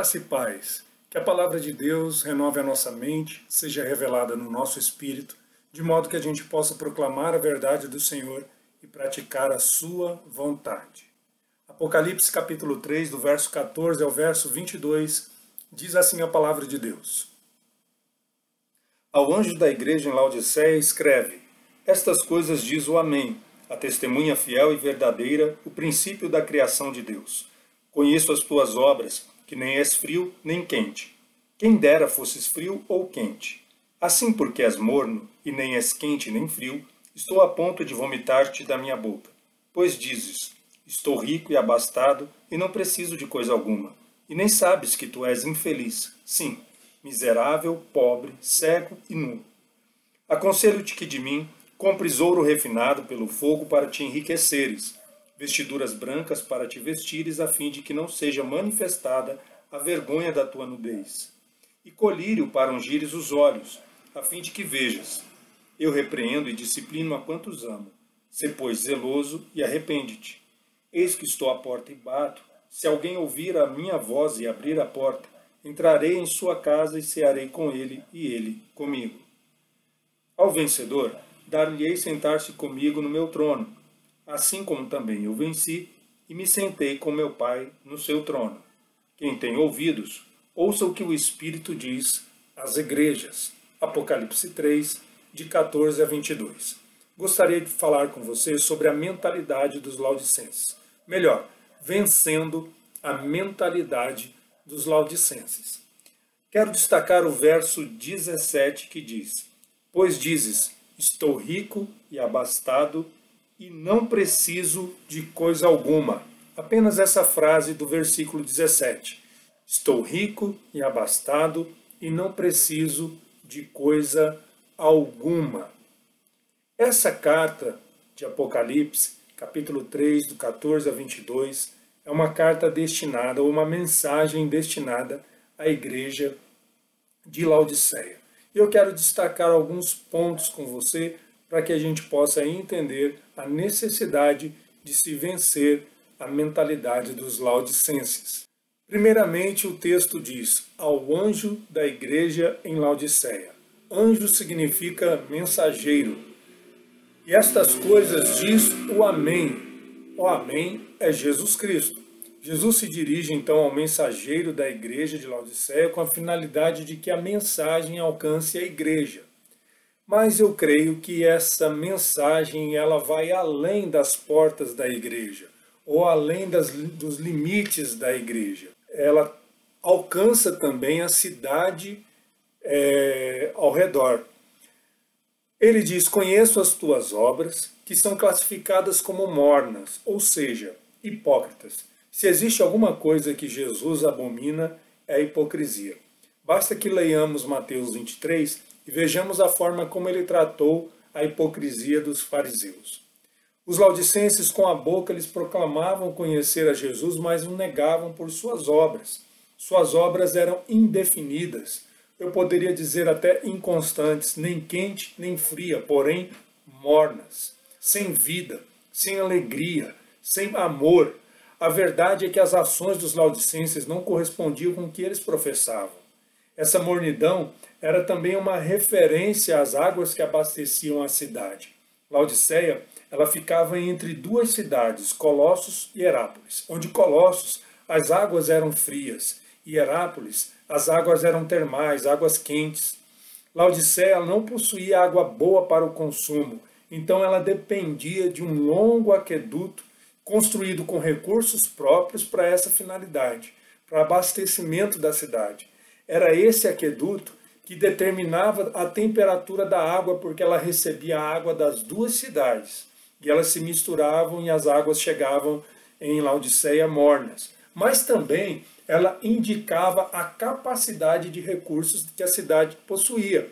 Graça e paz. Que a palavra de Deus renove a nossa mente, seja revelada no nosso espírito, de modo que a gente possa proclamar a verdade do Senhor e praticar a sua vontade. Apocalipse capítulo 3, do verso 14 ao verso 22, diz assim a palavra de Deus. Ao anjo da igreja em Laodiceia escreve: Estas coisas diz o Amém, a testemunha fiel e verdadeira, o princípio da criação de Deus. Conheço as tuas obras, que nem és frio nem quente. Quem dera fosses frio ou quente. Assim, porque és morno, e nem és quente nem frio, estou a ponto de vomitar-te da minha boca. Pois dizes: Estou rico e abastado, e não preciso de coisa alguma. E nem sabes que tu és infeliz, sim, miserável, pobre, cego e nu. Aconselho-te que de mim compres ouro refinado pelo fogo para te enriqueceres, vestiduras brancas para te vestires, a fim de que não seja manifestada a vergonha da tua nudez, e colírio para ungires os olhos, a fim de que vejas. Eu repreendo e disciplino a quantos amo. Sê, pois, zeloso e arrepende-te. Eis que estou à porta e bato. Se alguém ouvir a minha voz e abrir a porta, entrarei em sua casa e cearei com ele e ele comigo. Ao vencedor, dar-lhe-ei sentar-se comigo no meu trono, assim como também eu venci e me sentei com meu Pai no seu trono. Quem tem ouvidos, ouça o que o Espírito diz às igrejas. Apocalipse 3, de 14 a 22. Gostaria de falar com você sobre a mentalidade dos laodicenses. Melhor, vencendo a mentalidade dos laodicenses. Quero destacar o verso 17 que diz: Pois dizes, estou rico e abastado e não preciso de coisa alguma. Apenas essa frase do versículo 17. Estou rico e abastado e não preciso de coisa alguma. Essa carta de Apocalipse, capítulo 3, do 14 a 22, é uma carta destinada, ou uma mensagem destinada à igreja de Laodiceia. Eu quero destacar alguns pontos com você para que a gente possa entender a necessidade de se vencer a mentalidade dos laodicenses. Primeiramente, o texto diz: ao anjo da igreja em Laodiceia. Anjo significa mensageiro. E estas coisas diz o Amém. O Amém é Jesus Cristo. Jesus se dirige então ao mensageiro da igreja de Laodiceia com a finalidade de que a mensagem alcance a igreja. Mas eu creio que essa mensagem ela vai além das portas da igreja, ou além dos limites da igreja. Ela alcança também a cidade ao redor. Ele diz: Conheço as tuas obras, que são classificadas como mornas, ou seja, hipócritas. Se existe alguma coisa que Jesus abomina, é a hipocrisia. Basta que leiamos Mateus 23 e vejamos a forma como ele tratou a hipocrisia dos fariseus. Os laodicenses, com a boca, eles proclamavam conhecer a Jesus, mas o negavam por suas obras. Suas obras eram indefinidas. Eu poderia dizer até inconstantes, nem quente nem fria, porém mornas, sem vida, sem alegria, sem amor. A verdade é que as ações dos laodicenses não correspondiam com o que eles professavam. Essa mornidão era também uma referência às águas que abasteciam a cidade. Laodiceia, ela ficava entre duas cidades, Colossos e Herápolis, onde Colossos as águas eram frias e Herápolis as águas eram termais, águas quentes. Laodiceia não possuía água boa para o consumo, então ela dependia de um longo aqueduto construído com recursos próprios para essa finalidade, para abastecimento da cidade. Era esse aqueduto que determinava a temperatura da água, porque ela recebia a água das duas cidades, e elas se misturavam e as águas chegavam em Laodiceia mornas. Mas também ela indicava a capacidade de recursos que a cidade possuía.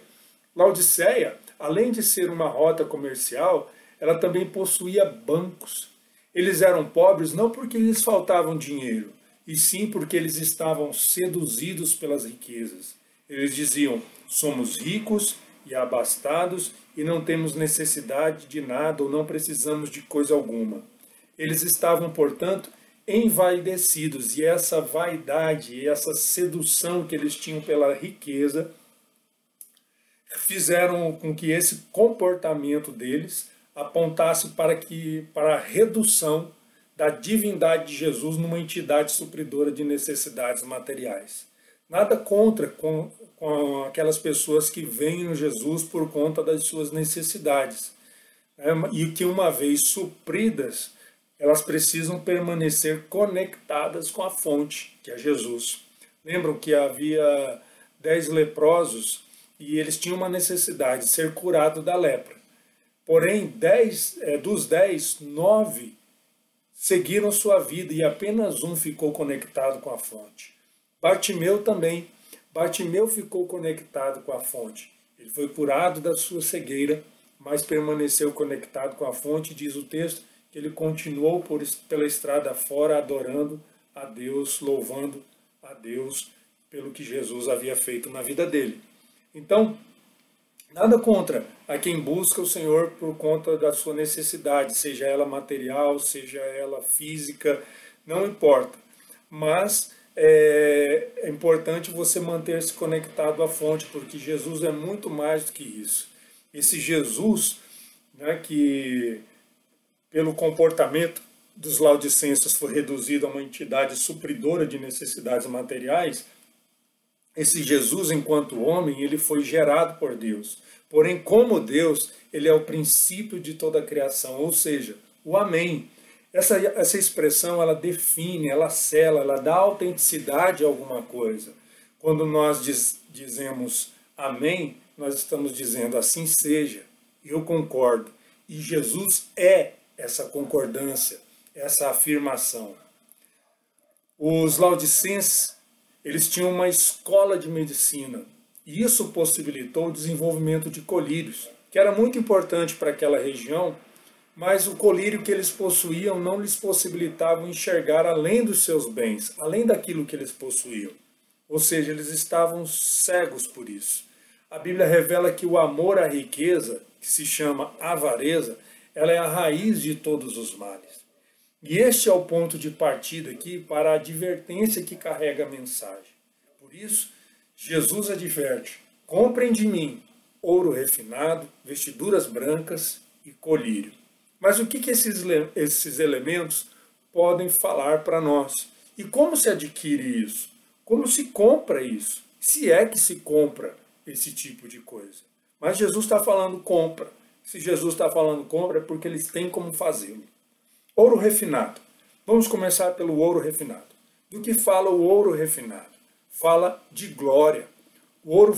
Laodiceia, além de ser uma rota comercial, ela também possuía bancos. Eles eram pobres não porque lhes faltavam dinheiro, e sim porque eles estavam seduzidos pelas riquezas. Eles diziam: somos ricos e abastados e não temos necessidade de nada ou não precisamos de coisa alguma. Eles estavam, portanto, envaidecidos. E essa vaidade, essa sedução que eles tinham pela riqueza, fizeram com que esse comportamento deles apontasse para a redução da divindade de Jesus numa entidade supridora de necessidades materiais. Nada contra com aquelas pessoas que veem no Jesus por conta das suas necessidades, né? E que uma vez supridas, elas precisam permanecer conectadas com a fonte, que é Jesus. Lembram que havia 10 leprosos e eles tinham uma necessidade de ser curados da lepra. Porém, dos 10, 9 seguiram sua vida e apenas um ficou conectado com a fonte. Bartimeu também. Bartimeu ficou conectado com a fonte. Ele foi curado da sua cegueira, mas permaneceu conectado com a fonte. Diz o texto que ele continuou pela estrada fora, adorando a Deus, louvando a Deus pelo que Jesus havia feito na vida dele. Então, nada contra a quem busca o Senhor por conta da sua necessidade, seja ela material, seja ela física, não importa. Mas é importante você manter-se conectado à fonte, porque Jesus é muito mais do que isso. Esse Jesus, né, que pelo comportamento dos laodicenses foi reduzido a uma entidade supridora de necessidades materiais, esse Jesus, enquanto homem, ele foi gerado por Deus. Porém, como Deus, ele é o princípio de toda a criação, ou seja, o Amém. Essa expressão, ela define, ela sela, ela dá autenticidade a alguma coisa. Quando nós dizemos Amém, nós estamos dizendo assim seja, eu concordo. E Jesus é essa concordância, essa afirmação. Os laodicenses, eles tinham uma escola de medicina, e isso possibilitou o desenvolvimento de colírios, que era muito importante para aquela região, mas o colírio que eles possuíam não lhes possibilitava enxergar além dos seus bens, além daquilo que eles possuíam. Ou seja, eles estavam cegos por isso. A Bíblia revela que o amor à riqueza, que se chama avareza, ela é a raiz de todos os males. E este é o ponto de partida aqui para a advertência que carrega a mensagem. Por isso, Jesus adverte: comprem de mim ouro refinado, vestiduras brancas e colírio. Mas o que esses elementos podem falar para nós? E como se adquire isso? Como se compra isso? Se é que se compra esse tipo de coisa. Mas Jesus está falando compra. Se Jesus está falando compra é porque eles têm como fazê-lo. Ouro refinado. Vamos começar pelo ouro refinado. Do que fala o ouro refinado? Fala de glória. O ouro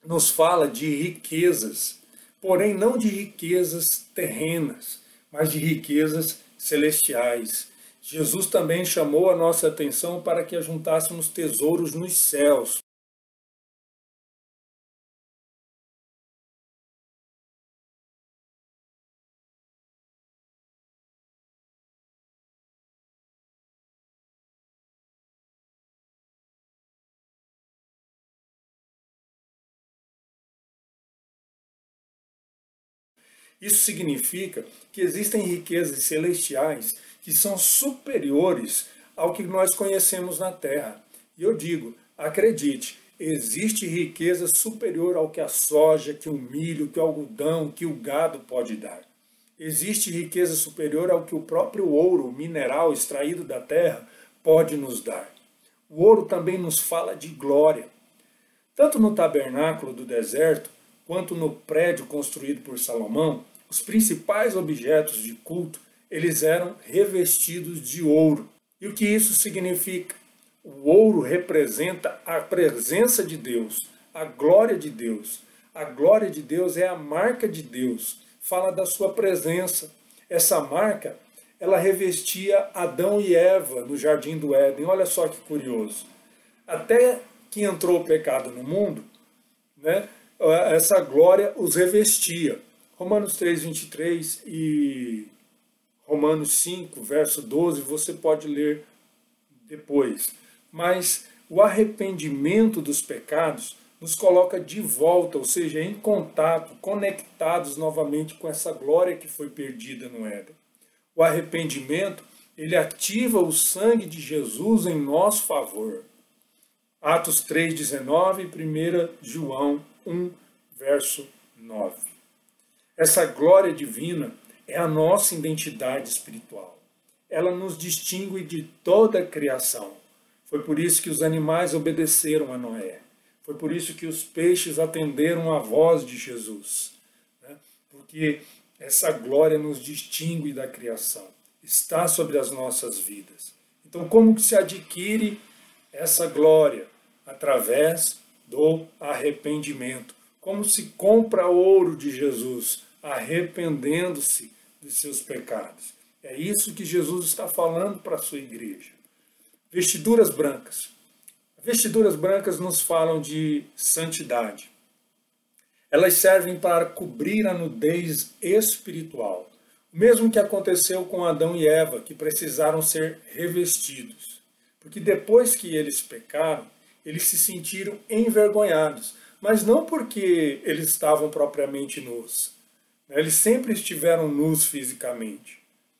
nos fala de riquezas, porém não de riquezas terrenas, mas de riquezas celestiais. Jesus também chamou a nossa atenção para que ajuntássemos tesouros nos céus. Isso significa que existem riquezas celestiais que são superiores ao que nós conhecemos na Terra. E eu digo, acredite, existe riqueza superior ao que a soja, que o milho, que o algodão, que o gado pode dar. Existe riqueza superior ao que o próprio ouro, o mineral extraído da terra, pode nos dar. O ouro também nos fala de glória. Tanto no tabernáculo do deserto, quanto no prédio construído por Salomão, os principais objetos de culto, eles eram revestidos de ouro. E o que isso significa? O ouro representa a presença de Deus, a glória de Deus. A glória de Deus é a marca de Deus, fala da sua presença. Essa marca, ela revestia Adão e Eva no Jardim do Éden. Olha só que curioso. Até que entrou o pecado no mundo, né, essa glória os revestia. Romanos 3, 23 e Romanos 5, verso 12, você pode ler depois. Mas o arrependimento dos pecados nos coloca de volta, ou seja, em contato, conectados novamente com essa glória que foi perdida no Éden. O arrependimento, ele ativa o sangue de Jesus em nosso favor. Atos 3,19 e 1 João 1, verso 9. Essa glória divina é a nossa identidade espiritual. Ela nos distingue de toda a criação. Foi por isso que os animais obedeceram a Noé. Foi por isso que os peixes atenderam à voz de Jesus. Porque essa glória nos distingue da criação. Está sobre as nossas vidas. Então, como que se adquire essa glória? Através do arrependimento. Como se compra ouro de Jesus? Arrependendo-se dos seus pecados. É isso que Jesus está falando para a sua igreja. Vestiduras brancas. Vestiduras brancas nos falam de santidade. Elas servem para cobrir a nudez espiritual. O mesmo que aconteceu com Adão e Eva, que precisaram ser revestidos. Porque depois que eles pecaram, eles se sentiram envergonhados. Mas não porque eles estavam propriamente nus. Eles sempre estiveram nus fisicamente.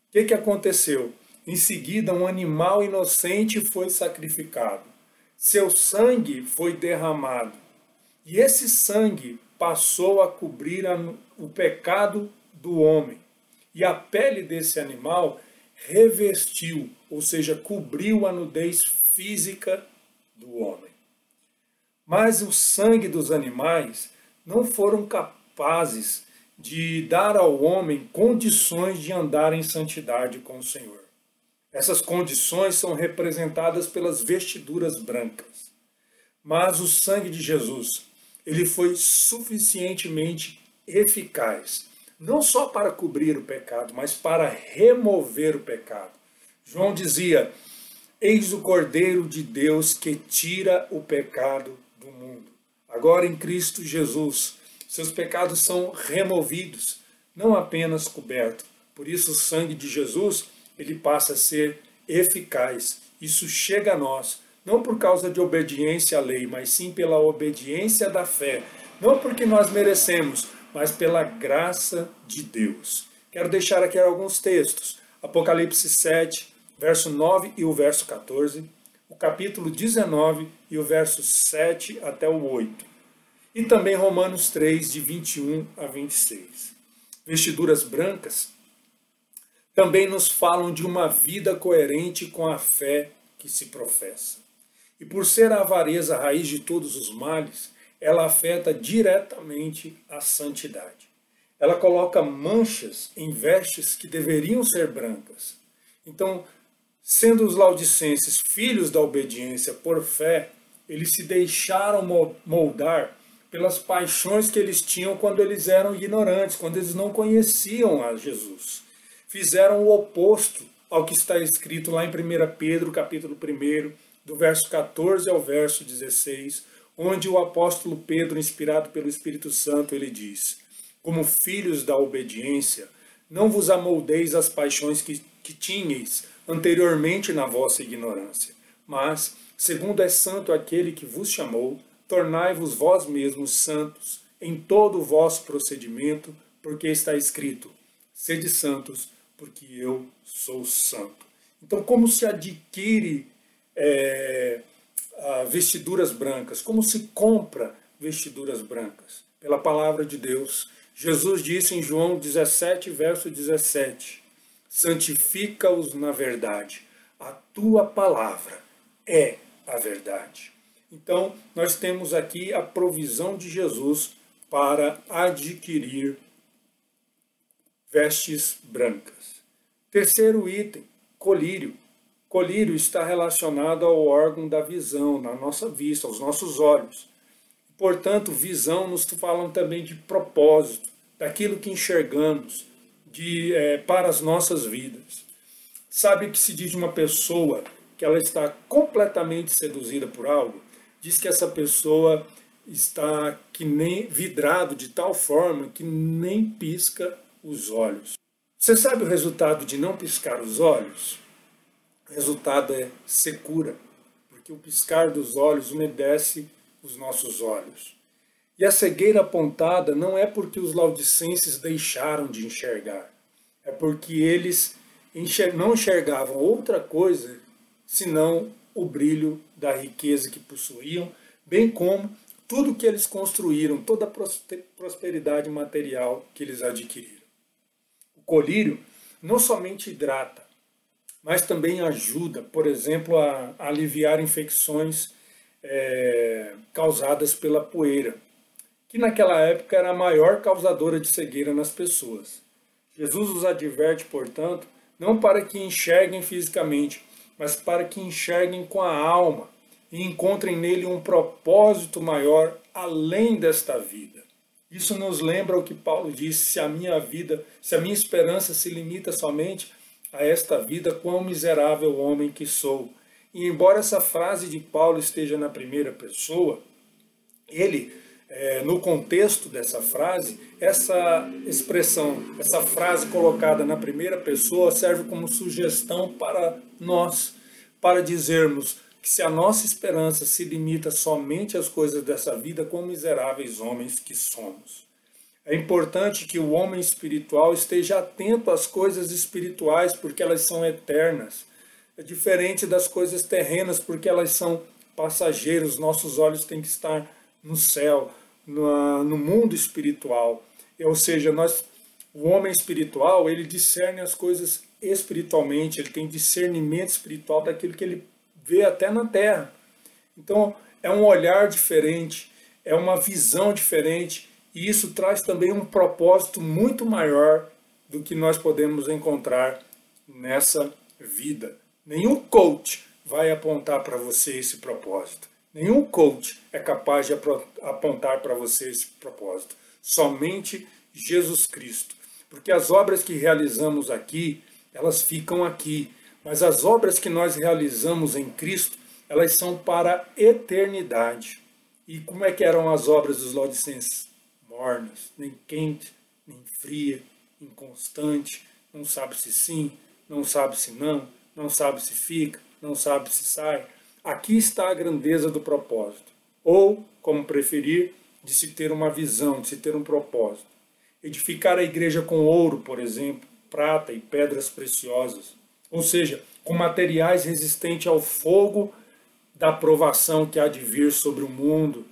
O que aconteceu? Em seguida, um animal inocente foi sacrificado. Seu sangue foi derramado. E esse sangue passou a cobrir o pecado do homem. E a pele desse animal revestiu, ou seja, cobriu a nudez física do homem. Mas o sangue dos animais não foram capazes de dar ao homem condições de andar em santidade com o Senhor. Essas condições são representadas pelas vestiduras brancas. Mas o sangue de Jesus, ele foi suficientemente eficaz, não só para cobrir o pecado, mas para remover o pecado. João dizia: eis o Cordeiro de Deus que tira o pecado do mundo. Agora em Cristo Jesus, seus pecados são removidos, não apenas cobertos. Por isso o sangue de Jesus, ele passa a ser eficaz. Isso chega a nós, não por causa de obediência à lei, mas sim pela obediência da fé. Não porque nós merecemos, mas pela graça de Deus. Quero deixar aqui alguns textos. Apocalipse 7, verso 9 e o verso 14. O capítulo 19 e o verso 7 até o 8. E também Romanos 3, de 21 a 26. Vestiduras brancas também nos falam de uma vida coerente com a fé que se professa. E por ser a avareza a raiz de todos os males, ela afeta diretamente a santidade. Ela coloca manchas em vestes que deveriam ser brancas. Então, sendo os laodicenses filhos da obediência por fé, eles se deixaram moldar pelas paixões que eles tinham quando eles eram ignorantes, quando eles não conheciam a Jesus. Fizeram o oposto ao que está escrito lá em 1 Pedro, capítulo 1, do verso 14 ao verso 16, onde o apóstolo Pedro, inspirado pelo Espírito Santo, ele diz: como filhos da obediência, não vos amoldeis às paixões que tinhais anteriormente na vossa ignorância, mas, segundo é santo aquele que vos chamou, tornai-vos vós mesmos santos em todo o vosso procedimento, porque está escrito: sede santos, porque eu sou santo. Então, como se adquire vestiduras brancas? Como se compra vestiduras brancas? Pela palavra de Deus. Jesus disse em João 17, verso 17: santifica-os na verdade, a tua palavra é a verdade. Então, nós temos aqui a provisão de Jesus para adquirir vestes brancas. Terceiro item, colírio. Colírio está relacionado ao órgão da visão, na nossa vista, aos nossos olhos. Portanto, visão nos falam também de propósito, daquilo que enxergamos para as nossas vidas. Sabe o que se diz de uma pessoa que ela está completamente seduzida por algo? Diz que essa pessoa está que nem vidrado de tal forma que nem pisca os olhos. Você sabe o resultado de não piscar os olhos? O resultado é secura, porque o piscar dos olhos umedece os nossos olhos. E a cegueira apontada não é porque os laodicenses deixaram de enxergar, é porque eles não enxergavam outra coisa senão o brilho da riqueza que possuíam, bem como tudo que eles construíram, toda a prosperidade material que eles adquiriram. O colírio não somente hidrata, mas também ajuda, por exemplo, a aliviar infecções causadas pela poeira, que naquela época era a maior causadora de cegueira nas pessoas. Jesus os adverte, portanto, não para que enxerguem fisicamente, mas para que enxerguem com a alma e encontrem nele um propósito maior além desta vida. Isso nos lembra o que Paulo disse: se a minha esperança se limita somente a esta vida, quão miserável homem que sou. E embora essa frase de Paulo esteja na primeira pessoa, ele, no contexto dessa frase, essa expressão, essa frase colocada na primeira pessoa serve como sugestão para nós, para dizermos que se a nossa esperança se limita somente às coisas dessa vida, quão miseráveis homens que somos. É importante que o homem espiritual esteja atento às coisas espirituais, porque elas são eternas. É diferente das coisas terrenas, porque elas são passageiras. Nossos olhos têm que estar no céu, no mundo espiritual. Ou seja, o homem espiritual, ele discerne as coisas espiritualmente, ele tem discernimento espiritual daquilo que ele vê até na terra. Então, é um olhar diferente, é uma visão diferente, e isso traz também um propósito muito maior do que nós podemos encontrar nessa vida. Nenhum coach vai apontar para você esse propósito. Nenhum coach é capaz de apontar para você esse propósito. Somente Jesus Cristo. Porque as obras que realizamos aqui, elas ficam aqui. Mas as obras que nós realizamos em Cristo, elas são para a eternidade. E como é que eram as obras dos Laodicenses? Mornas, nem quente, nem fria, inconstante, não sabe se sim, não sabe se não, não sabe se fica, não sabe se sai. Aqui está a grandeza do propósito. Ou, como preferir, de se ter uma visão, de se ter um propósito. Edificar a igreja com ouro, por exemplo, prata e pedras preciosas. Ou seja, com materiais resistentes ao fogo da provação que há de vir sobre o mundo.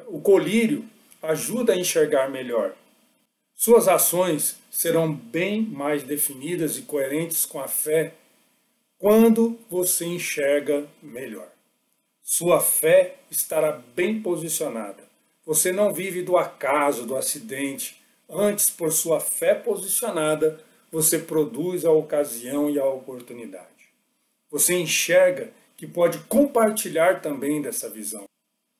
O colírio ajuda a enxergar melhor. Suas ações serão bem mais definidas e coerentes com a fé quando você enxerga melhor. Sua fé estará bem posicionada. Você não vive do acaso, do acidente. Antes, por sua fé posicionada, você produz a ocasião e a oportunidade. Você enxerga que pode compartilhar também dessa visão.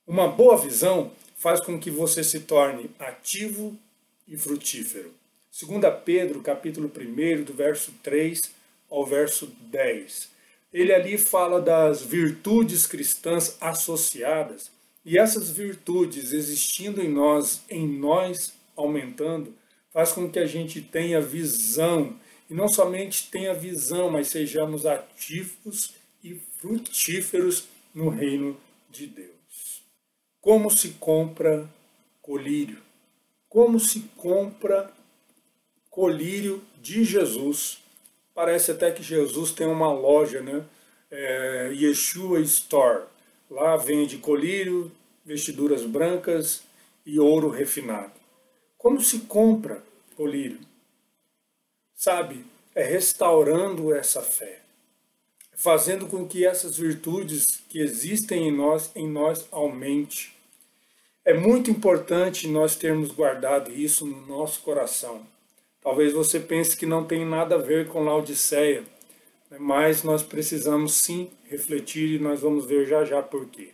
Uma boa visão faz com que você se torne ativo e frutífero. 2 Pedro, capítulo 1, do verso 3 ao verso 10. Ele ali fala das virtudes cristãs associadas, e essas virtudes existindo em nós aumentando, faz com que a gente tenha visão, e não somente tenha visão, mas sejamos ativos e frutíferos no reino de Deus. Como se compra colírio? Como se compra colírio de Jesus? Parece até que Jesus tem uma loja, né? Yeshua Store. Lá vende colírio, vestiduras brancas e ouro refinado. Como se compra colírio? Sabe, é restaurando essa fé, fazendo com que essas virtudes que existem em nós aumente. É muito importante nós termos guardado isso no nosso coração. Talvez você pense que não tem nada a ver com Laodiceia, mas nós precisamos sim refletir e nós vamos ver já já por quê.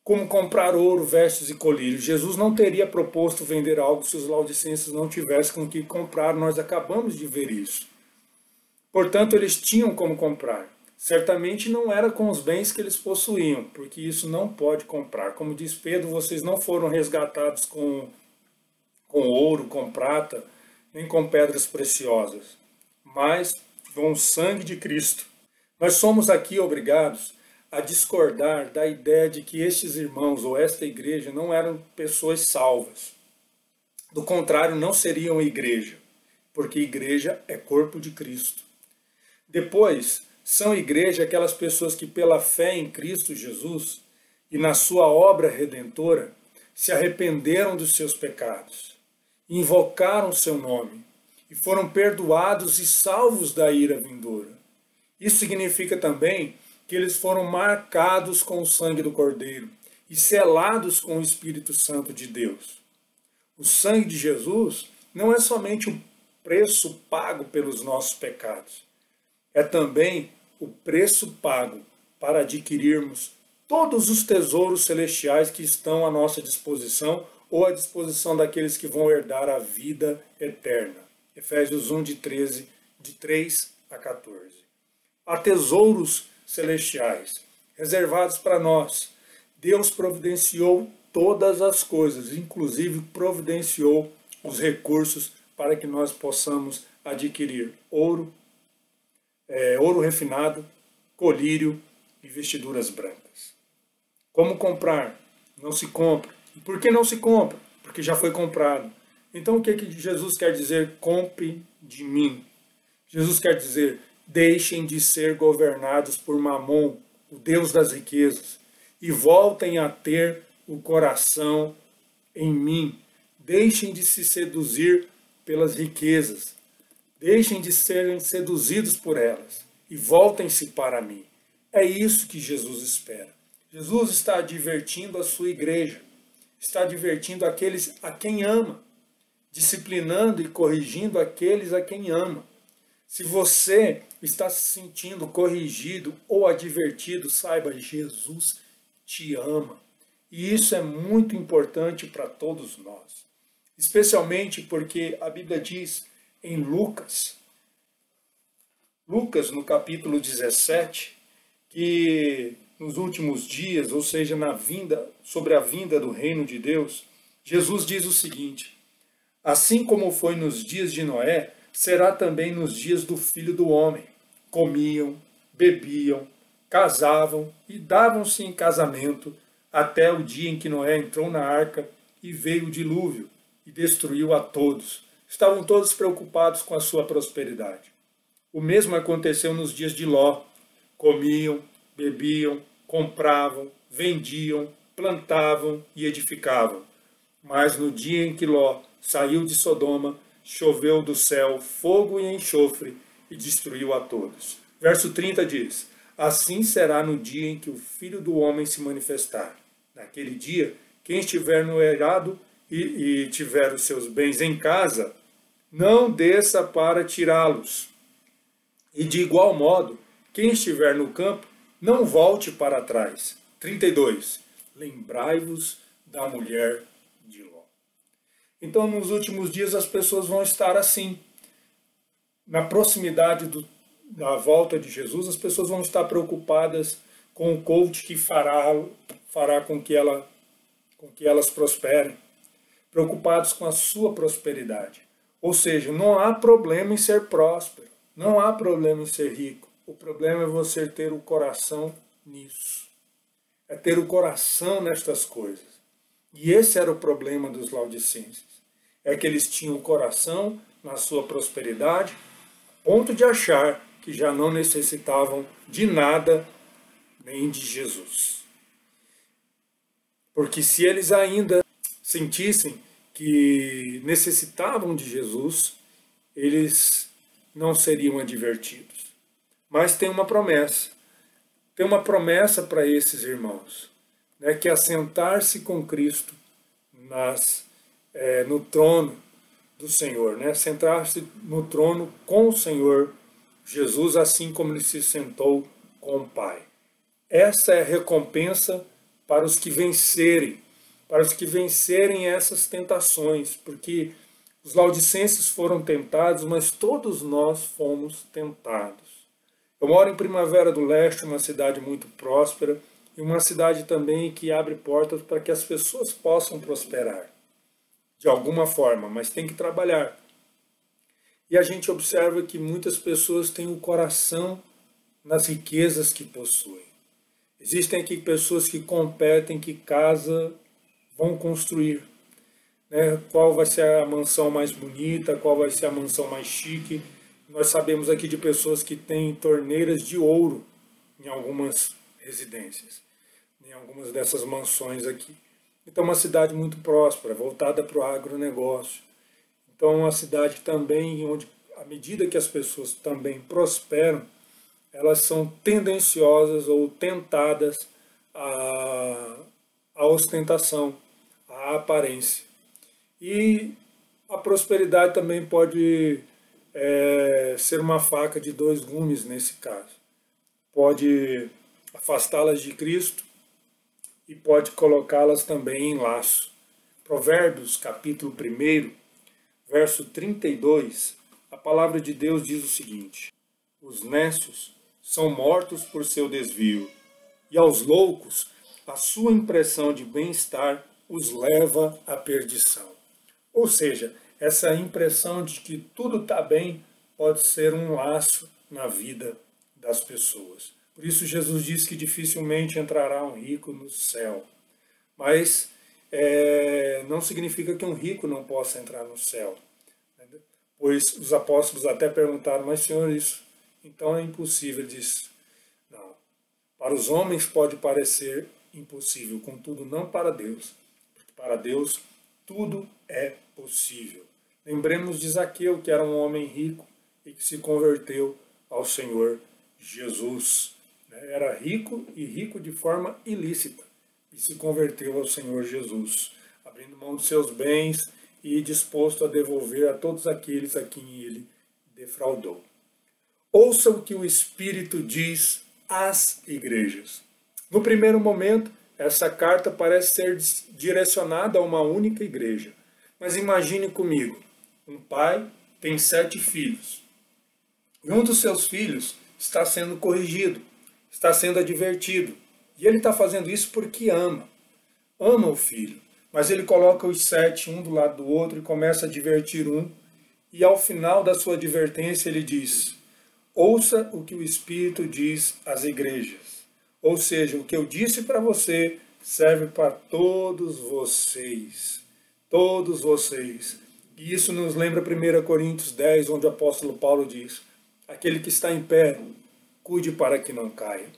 Como comprar ouro, vestes e colírios. Jesus não teria proposto vender algo se os laodicenses não tivessem com que comprar. Nós acabamos de ver isso. Portanto, eles tinham como comprar. Certamente não era com os bens que eles possuíam, porque isso não pode comprar. Como diz Pedro, vocês não foram resgatados com ouro, com prata, nem com pedras preciosas, mas com o sangue de Cristo. Nós somos aqui obrigados a discordar da ideia de que estes irmãos ou esta igreja não eram pessoas salvas. Do contrário, não seriam igreja, porque igreja é corpo de Cristo. Depois, são igreja aquelas pessoas que pela fé em Cristo Jesus e na sua obra redentora se arrependeram dos seus pecados, invocaram o seu nome e foram perdoados e salvos da ira vindoura. Isso significa também que eles foram marcados com o sangue do Cordeiro e selados com o Espírito Santo de Deus. O sangue de Jesus não é somente o preço pago pelos nossos pecados, é também o preço pago para adquirirmos todos os tesouros celestiais que estão à nossa disposição ou à disposição daqueles que vão herdar a vida eterna. Efésios 1, de 3 a 14. Há tesouros celestiais reservados para nós. Deus providenciou todas as coisas, inclusive providenciou os recursos para que nós possamos adquirir ouro refinado, colírio e vestiduras brancas. Como comprar? Não se compra. E por que não se compra? Porque já foi comprado. Então o que Jesus quer dizer? Compre de mim. Jesus quer dizer, deixem de ser governados por Mamon, o Deus das riquezas, e voltem a ter o coração em mim. Deixem de se seduzir pelas riquezas. Deixem de serem seduzidos por elas e voltem-se para mim. É isso que Jesus espera. Jesus está advertindo a sua igreja, está advertindo aqueles a quem ama, disciplinando e corrigindo aqueles a quem ama. Se você está se sentindo corrigido ou advertido, saiba, Jesus te ama. E isso é muito importante para todos nós. Especialmente porque a Bíblia diz em Lucas, no capítulo 17, que nos últimos dias, ou seja, sobre a vinda do reino de Deus, Jesus diz o seguinte: assim como foi nos dias de Noé, será também nos dias do Filho do Homem. Comiam, bebiam, casavam e davam-se em casamento até o dia em que Noé entrou na arca e veio o dilúvio e destruiu a todos. Estavam todos preocupados com a sua prosperidade. O mesmo aconteceu nos dias de Ló. Comiam, bebiam, compravam, vendiam, plantavam e edificavam. Mas no dia em que Ló saiu de Sodoma, choveu do céu fogo e enxofre e destruiu a todos. Verso 30 diz: assim será no dia em que o Filho do Homem se manifestar. Naquele dia, quem estiver no eirado e tiver os seus bens em casa, não desça para tirá-los. E de igual modo, quem estiver no campo, não volte para trás. 32. Lembrai-vos da mulher de Ló. Então, nos últimos dias, as pessoas vão estar assim. Na proximidade da volta de Jesus, as pessoas vão estar preocupadas com o coach que fará com que elas prosperem. Preocupados com a sua prosperidade. Ou seja, não há problema em ser próspero. Não há problema em ser rico. O problema é você ter o coração nisso. É ter o coração nestas coisas. E esse era o problema dos laodicenses. É que eles tinham o coração na sua prosperidade, a ponto de achar que já não necessitavam de nada, nem de Jesus. Porque se eles ainda sentissem que necessitavam de Jesus, eles não seriam advertidos. Mas tem uma promessa. Tem uma promessa para esses irmãos, né, que é assentar-se com Cristo no trono do Senhor, né, sentar-se no trono com o Senhor Jesus, assim como ele se sentou com o Pai. Essa é a recompensa para os que vencerem essas tentações, porque os laodicenses foram tentados, mas todos nós fomos tentados. Eu moro em Primavera do Leste, uma cidade muito próspera, e uma cidade também que abre portas para que as pessoas possam prosperar, de alguma forma, mas tem que trabalhar. E a gente observa que muitas pessoas têm o coração nas riquezas que possuem. Existem aqui pessoas que competem, que casa vão construir. Né? Qual vai ser a mansão mais bonita, qual vai ser a mansão mais chique. Nós sabemos aqui de pessoas que têm torneiras de ouro em algumas residências, em algumas dessas mansões aqui. Então, é uma cidade muito próspera, voltada para o agronegócio. Então, é uma cidade também onde, à medida que as pessoas também prosperam, elas são tendenciosas ou tentadas à ostentação, à aparência. E a prosperidade também pode ser uma faca de dois gumes nesse caso. Pode afastá-las de Cristo e pode colocá-las também em laço. Provérbios, capítulo 1, verso 32, a palavra de Deus diz o seguinte: os nécios são mortos por seu desvio, e aos loucos a sua impressão de bem-estar os leva à perdição. Ou seja, essa impressão de que tudo está bem pode ser um laço na vida das pessoas. Por isso Jesus diz que dificilmente entrará um rico no céu. Mas não significa que um rico não possa entrar no céu. Pois os apóstolos até perguntaram, mas Senhor, isso então é impossível. Ele disse, não, para os homens pode parecer impossível, contudo não para Deus. Porque para Deus tudo é possível. Lembremos de Zaqueu, que era um homem rico e que se converteu ao Senhor Jesus. Era rico e rico de forma ilícita e se converteu ao Senhor Jesus, abrindo mão de seus bens e disposto a devolver a todos aqueles a quem ele defraudou. Ouça o que o Espírito diz às igrejas. No primeiro momento, essa carta parece ser direcionada a uma única igreja. Mas imagine comigo, um pai tem 7 filhos. E um dos seus filhos está sendo corrigido, está sendo advertido. E ele está fazendo isso porque ama. Ama o filho. Mas ele coloca os 7 um do lado do outro e começa a advertir um. E ao final da sua advertência ele diz, ouça o que o Espírito diz às igrejas. Ou seja, o que eu disse para você serve para todos vocês. Todos vocês. E isso nos lembra 1 Coríntios 10, onde o apóstolo Paulo diz, aquele que está em pé, cuide para que não caia.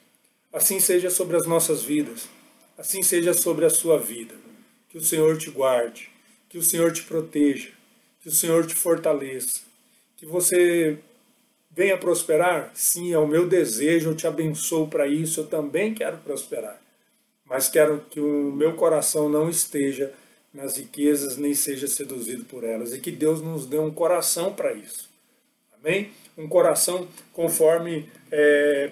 Assim seja sobre as nossas vidas. Assim seja sobre a sua vida. Que o Senhor te guarde. Que o Senhor te proteja. Que o Senhor te fortaleça. Que você venha prosperar? Sim, é o meu desejo, eu te abençoo para isso, eu também quero prosperar. Mas quero que o meu coração não esteja nas riquezas, nem seja seduzido por elas. E que Deus nos dê um coração para isso. Amém? Um coração conforme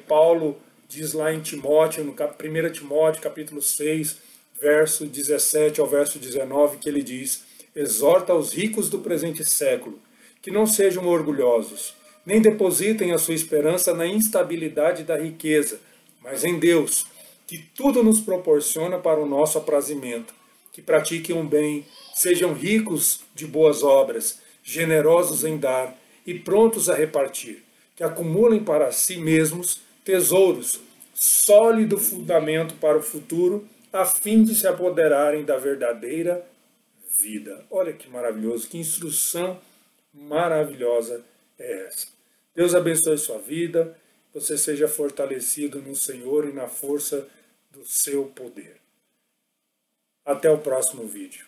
Paulo diz lá em Timóteo, no 1 Timóteo, capítulo 6, verso 17 ao verso 19, que ele diz, exorta aos ricos do presente século, que não sejam orgulhosos, nem depositem a sua esperança na instabilidade da riqueza, mas em Deus, que tudo nos proporciona para o nosso aprazimento, que pratiquem o bem, sejam ricos de boas obras, generosos em dar e prontos a repartir, que acumulem para si mesmos tesouros, sólido fundamento para o futuro, a fim de se apoderarem da verdadeira vida. Olha que maravilhoso, que instrução maravilhosa é essa. Deus abençoe sua vida, você seja fortalecido no Senhor e na força do seu poder. Até o próximo vídeo.